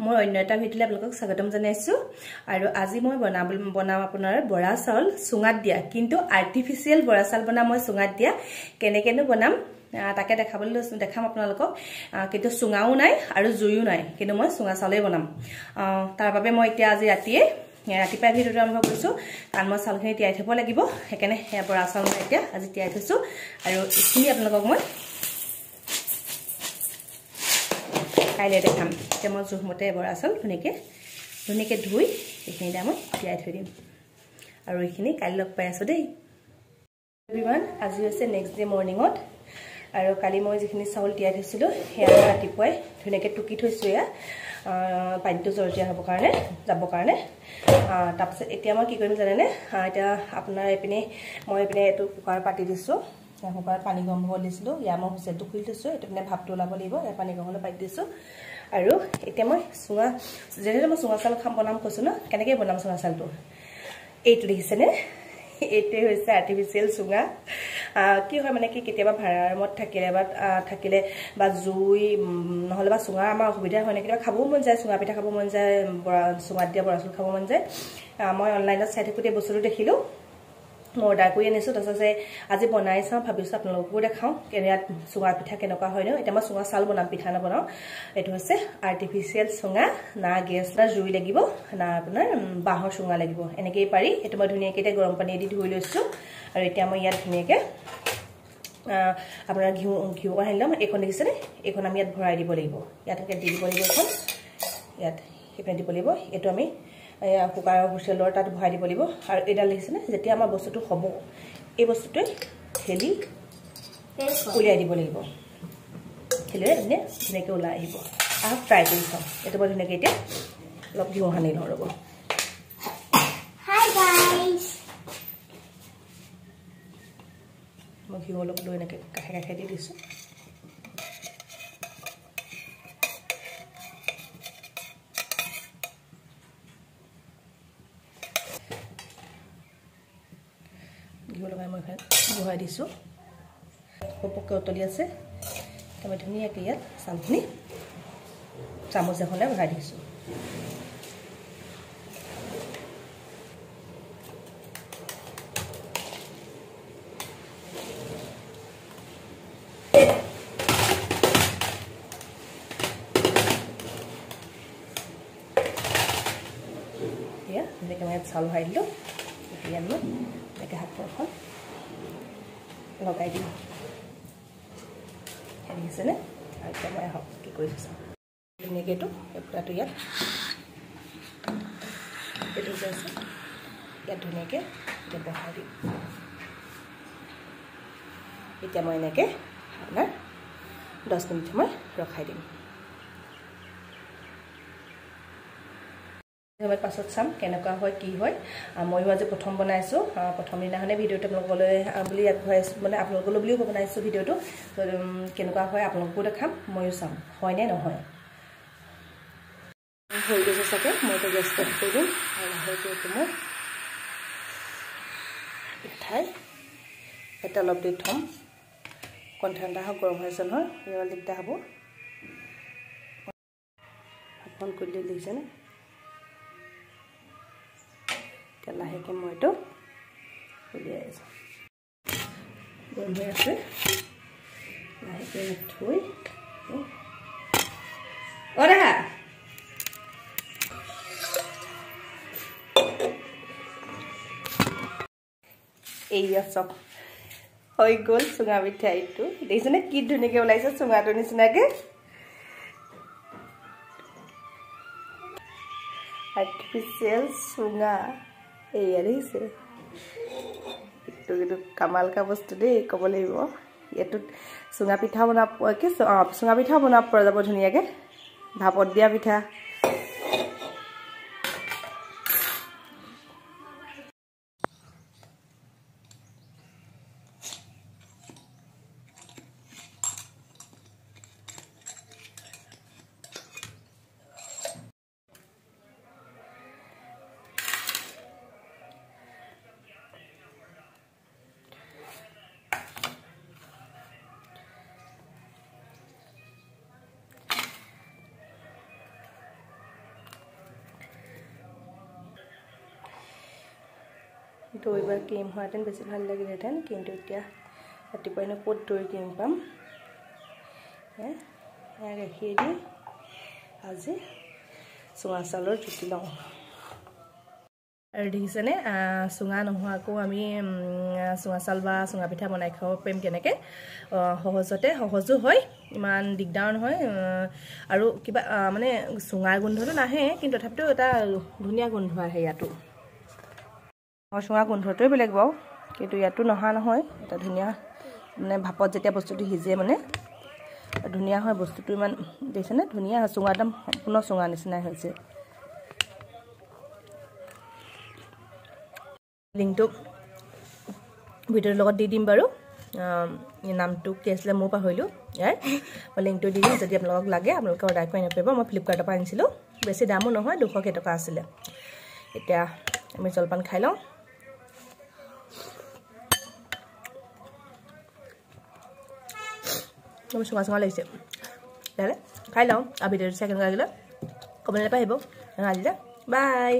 মই অন্য এটা ভিডিঅ'লৈ আপোনালোকক স্বাগতম জনাইছো আৰু আজি মই বনাম আপোনাৰ বৰা চাউল চুঙাত দিয়া কিন্তু আৰ্টিফিশিয়াল বৰা চাউল বনাম মই চুঙাত দিয়া কেনেকেনো বনাম তাকে দেখাম আপোনালোকক কিন্তু চুঙাও নাই আৰু জুইও নাই কিন্তু মই চুঙা চাউলে বনাম তাৰ বাবে মই এতিয়া আজি ৰাতিপুৱা ভিডিঅ'টো আৰম্ভ কৰিছো কাৰণ মই চাউলখিনি তিয়াই থব লাগিব সেইকাৰণে বৰা চাউল মই এতিয়া আজি তিয়াই থৈছো আৰু এইখিনি আপোনালোকক মই কাইলৈ দেখাম যে মই জোখমতে বৰা চাউল ধুনীয়াকৈ ধুই এইখিনি মই তিয়াই থৈ দিম আৰু এইখিনি কাইলৈ লগ পাই আছো দেই এভৰিৱান আজি হৈছে নেক্সট ডে মৰ্নিঙত আৰু কালি মই যিখিনি চাউল তিয়াই থৈছিলো সেয়া ৰাতিপুৱাই ধুনীয়াকৈ টুকি থৈছো এয়া পানীটো জৰজীয়া হ'ব কাৰণে যাব কাৰণে তাৰপিছত এতিয়া মই কি কৰিম জানেনে এতিয়া আপোনাৰ মই এইপিনে এইটো কুকাৰ পাতি দিছোঁ কুকাৰত পানী গৰম হ'ব দিছিলোঁ ইয়াৰ মই হুইচেলটো খুলি থৈছোঁ এইটো পিনে ভাপটো ওলাব লাগিব ইয়াৰ পানী গৰম হ'লে পাতি দিছোঁ আৰু এতিয়া মই যেনেদৰে মই চুঙা চাউল বনাম কৈছোঁ ন কেনেকৈ বনাম চুঙা চাউলটো এইটো দেখিছেনে এইটোৱে হৈছে আৰ্টিফিচিয়েল চুঙা কি হয় মানে কি কেতিয়াবা ভাড়া ৰুমত থাকিলে বা জুই নহ'লে বা চুঙা আমাৰ অসুবিধা হয় নেকি কেতিয়াবা খাবও মন যায় চুঙা পিঠা খাব মন যায় চুঙাত দিয়া বৰা চাউল খাব মন যায় মই অনলাইনত চাই থাকোঁতে বস্তুটো দেখিলোঁ মই অৰ্ডাৰ কৰি আনিছোঁ তাৰপিছত আজি বনাই চাওঁ ভাবিছোঁ আপোনালোককো দেখাওঁ ইয়াত চুঙা পিঠা কেনেকুৱা হয় ন এতিয়া মই চুঙা চাউল বনাম পিঠা নবনাওঁ এইটো হৈছে আৰ্টিফিচিয়েল চুঙা না গেছ না জুই লাগিব না আপোনাৰ বাঁহৰ চুঙা লাগিব এনেকৈয়ে পাৰি এইটো মই ধুনীয়াকৈ এতিয়া গৰম পানী দি ধুই লৈছোঁ আৰু এতিয়া মই ইয়াত ধুনীয়াকৈ আপোনাৰ ঘিউ আনি ল'ম এইখন দেখিছেনে এইখন আমি ইয়াত ভৰাই দিব লাগিব ইয়াত দি দিব লাগিব এইখন ইয়াত সেইপিনে দিব লাগিব এইটো আমি কুকাৰৰ হুইচেলৰ তাত ভৰাই দিব লাগিব আৰু এইডাল দেখিছেনে যেতিয়া আমাৰ বস্তুটো হ'ব এই বস্তুটোৱে ঠেলি উলিয়াই দিব লাগিব ঠেলিলে ধুনীয়াকৈ ওলাই আহিব আৰু ফ্ৰাই কৰি চাওঁ এইটো মই ধুনীয়াকৈ এতিয়া অলপ ঘিউ সানি লওঁ ৰ'ব মই ঘিউ অলপ লৈ এনেকৈ কাষে দি দিছোঁ ঘিউ লগাই মই বহাই দিছোঁ পপকৈ উতলি আছে মই ধুনীয়াকৈ ইয়াত চাউলখিনি চামুচ এখনে ভৰাই দিছোঁ ধুনীয়াকৈ মই ইয়াত চাউল ভৰাই দিলোঁ এতিয়া মই এনেকৈ হাতখন লগাই দিম দেখিছেনে আৰু এতিয়া মই আহক কি কৰিছোঁ চাওঁ ধুনীয়াকৈ এইটো পুৰাটো ইয়াত এইটো যে আছে ইয়াত ধুনীয়াকৈ এতিয়া বহাই দিম এতিয়া মই এনেকৈ আপোনাৰ 10 মিনিট সময় ৰখাই দিম পাছত চাম কেনেকুৱা হয় কি হয় ময়ো আজি প্ৰথম বনাইছোঁ প্ৰথম দিনাখনে ভিডিঅ'টো আপোনালোকলৈ বুলি আগবঢ়াইছোঁ মানে আপোনালোকলৈ বুলিও বনাইছোঁ ভিডিঅ'টো কেনেকুৱা হয় আপোনালোককো দেখাম ময়ো চাম হয়নে নহয় হৈ গৈছে চাগে মই এতিয়া গেছ অফ কৰি দিম আৰু লাহেকৈ এইটো মই উঠাই এটা অলপ দেৰি থ'ম অকণ ঠাণ্ডা হওক গৰম হৈ আছে নহয় অলপ দিগদাৰ হ'ব অকণ কৰি দিলে দেখিছেনে এতিয়া লাহেকৈ মই এইটো উলিয়াই আছোঁ গৰম হৈ আছে লাহেকৈ থৈ দেখা এইয়া চব হৈ গ'ল চুঙা পিঠা এইটো দেখিছেনে কি ধুনীয়াকৈ ওলাইছে চুঙাটোৰ নিচিনাকৈ আৰ্টিফিচিয়েল চুঙা এইয়া দেখিছে এইটো কিন্তু কামালকা বস্তু দেই ক'ব লাগিব এইটোত চুঙা পিঠা চুঙা পিঠাও বনাব পৰা যাব ধুনীয়াকৈ ভাপত দিয়া পিঠা দৈ বা ক্ৰীম হোৱাহেঁতেন বেছি ভাল লাগিলেহেঁতেন, কিন্তু এতিয়া ৰাতিপুৱা এনেও ক'ত দৈ ক্ৰীম পাম। গাখীৰ দি আজি চুঙা চাউলৰ জুতি লওঁ। আৰু দেখিছেনে চুঙা নোহোৱাকৈও আমি চুঙা চাউল বা চুঙা পিঠা বনাই খাব পাৰিম কেনেকৈ সহজো হয়, ইমান দিগদাৰ নহয়। আৰু কিবা মানে চুঙাৰ গোন্ধটো নাহে, কিন্তু তথাপিতো এটা ধুনীয়া গোন্ধ আহে ইয়াতো। চুঙা গোন্ধটোৱে বেলেগ বাৰু, কিন্তু ইয়াতো নহা নহয়। এটা ধুনীয়া মানে ভাপত যেতিয়া বস্তুটো সিজে মানে ধুনীয়া হয় বস্তুটো। ইমান দেখিছেনে ধুনীয়া হয়, চুঙা একদম সম্পূৰ্ণ চুঙা নিচিনাই হৈছে। লিংকটো ভিডিঅ'ৰ লগত দি দিম বাৰু। নামটো কি আছিলে মই পাহৰিলোঁ ইয়াৰ। মই লিংকটো দি দিম, যদি আপোনালোকক লাগে আপোনালোকে অৰ্ডাৰ কৰি নাপাব। মই ফ্লিপকাৰ্টৰ পৰা আনিছিলোঁ, বেছি দামো নহয়, 200 কেইটকা আছিলে। এতিয়া আমি জলপান খাই লওঁ। চুঙা চুঙা লাগিছে, খাই লওঁ। আৰু ভিডিঅ'টো চাই কেনেকুৱা লাগিলে কমেণ্ট এটা আহিব। আজিলে বাই।